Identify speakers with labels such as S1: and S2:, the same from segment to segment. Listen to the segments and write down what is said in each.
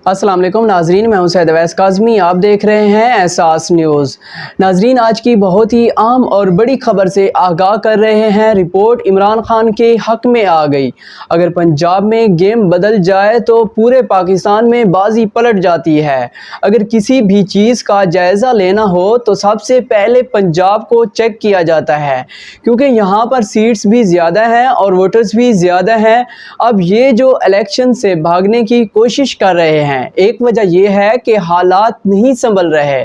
S1: السلام علیکم ناظرین، میں ہوں سید اویس کاظمی، آپ دیکھ رہے ہیں احساس نیوز۔ ناظرین، آج کی بہت ہی عام اور بڑی خبر سے آگاہ کر رہے ہیں۔ رپورٹ عمران خان کے حق میں آ گئی۔ اگر پنجاب میں گیم بدل جائے تو پورے پاکستان میں بازی پلٹ جاتی ہے۔ اگر کسی بھی چیز کا جائزہ لینا ہو تو سب سے پہلے پنجاب کو چیک کیا جاتا ہے، کیونکہ یہاں پر سیٹس بھی زیادہ ہیں اور ووٹرز بھی زیادہ ہیں۔ اب یہ جو الیکشن سے بھاگنے کی کوشش کر رہے ہیں، ایک وجہ یہ ہے کہ حالات نہیں سنبھل رہے۔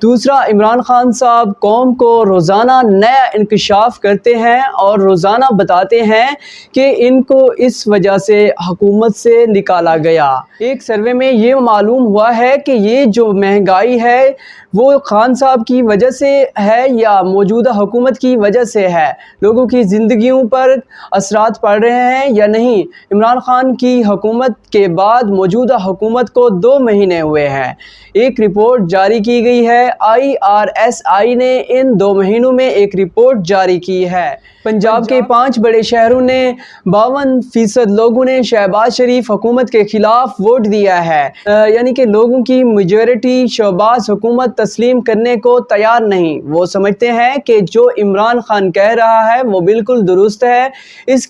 S1: دوسرا، عمران خان صاحب قوم کو روزانہ نیا انکشاف کرتے ہیں اور روزانہ بتاتے ہیں کہ ان کو اس وجہ سے حکومت سے نکالا گیا۔ ایک سروے میں یہ معلوم ہوا ہے کہ یہ جو مہنگائی ہے وہ خان صاحب کی وجہ سے ہے یا موجودہ حکومت کی وجہ سے ہے، لوگوں کی زندگیوں پر اثرات پڑ رہے ہیں یا نہیں۔ عمران خان کی حکومت کے بعد موجودہ حکومت کو 2 مہینے ہوئے ہیں۔ ایک رپورٹ جاری کی گئی ہے۔ IRSI نے ان 2 مہینوں میں ایک رپورٹ جاری کی ہے۔ پنجاب کے 5 بڑے شہروں نے 52% لوگوں نے شہباز شریف حکومت کے خلاف ووٹ دیا ہے، یعنی کہ لوگوں کی میجورٹی شہباز حکومت تسلیم کرنے کو تیار نہیں۔ وہ سمجھتے ہیں کہ جو عمران خان کہہ رہا ہے وہ بالکل درست ہے۔ اس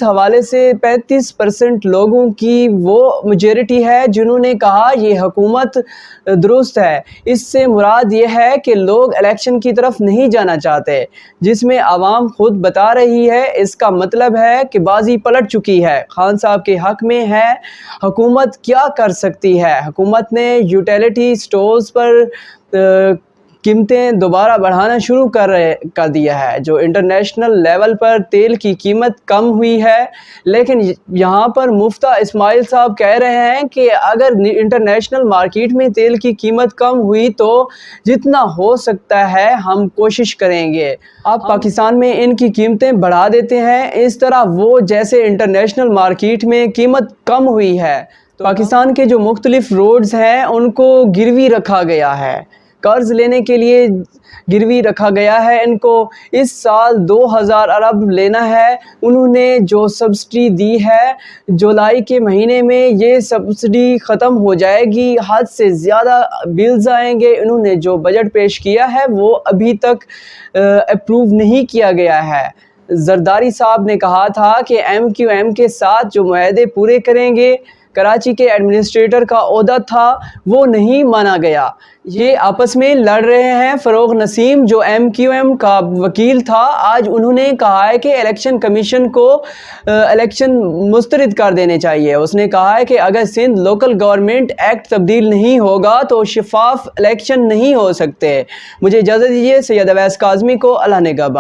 S1: حوالے سے 35% لوگوں کی وہ میجورٹی ہے جنہوں نے کہا یہ حکومت درست ہے۔ اس سے مراد یہ ہے کہ لوگ الیکشن کی طرف نہیں جانا چاہتے، جس میں عوام خود بتا رہی ہے۔ اس کا مطلب ہے کہ بازی پلٹ چکی ہے، خان صاحب کے حق میں ہے۔ حکومت کیا کر سکتی ہے؟ حکومت نے یوٹیلیٹی سٹورز پر قیمتیں دوبارہ بڑھانا شروع کر دیا ہے۔ جو انٹرنیشنل لیول پر تیل کی قیمت کم ہوئی ہے، لیکن یہاں پر مفتیٰ اسماعیل صاحب کہہ رہے ہیں کہ اگر انٹرنیشنل مارکیٹ میں تیل کی قیمت کم ہوئی تو جتنا ہو سکتا ہے ہم کوشش کریں گے۔ آپ پاکستان میں ان کی قیمتیں بڑھا دیتے ہیں اس طرح وہ جیسے انٹرنیشنل مارکیٹ میں قیمت کم ہوئی ہے۔ پاکستان کے جو مختلف روڈز ہیں ان کو گروی رکھا گیا ہے، قرض لینے کے لیے گروی رکھا گیا ہے۔ ان کو اس سال 2000 ارب لینا ہے۔ انہوں نے جو سبسڈی دی ہے، جولائی کے مہینے میں یہ سبسڈی ختم ہو جائے گی، حد سے زیادہ بلز آئیں گے۔ انہوں نے جو بجٹ پیش کیا ہے وہ ابھی تک اپروو نہیں کیا گیا ہے۔ زرداری صاحب نے کہا تھا کہ MQM کے ساتھ جو معاہدے پورے کریں گے، کراچی کے ایڈمنسٹریٹر کا عہدہ تھا وہ نہیں مانا گیا۔ یہ آپس میں لڑ رہے ہیں۔ فروغ نسیم جو MQM کا وکیل تھا، آج انہوں نے کہا ہے کہ الیکشن کمیشن کو الیکشن مسترد کر دینے چاہیے۔ اس نے کہا ہے کہ اگر سندھ لوکل گورنمنٹ ایکٹ تبدیل نہیں ہوگا تو شفاف الیکشن نہیں ہو سکتے۔ مجھے اجازت دیجیے، سید اویس کاظمی کو اللہ نگہبان۔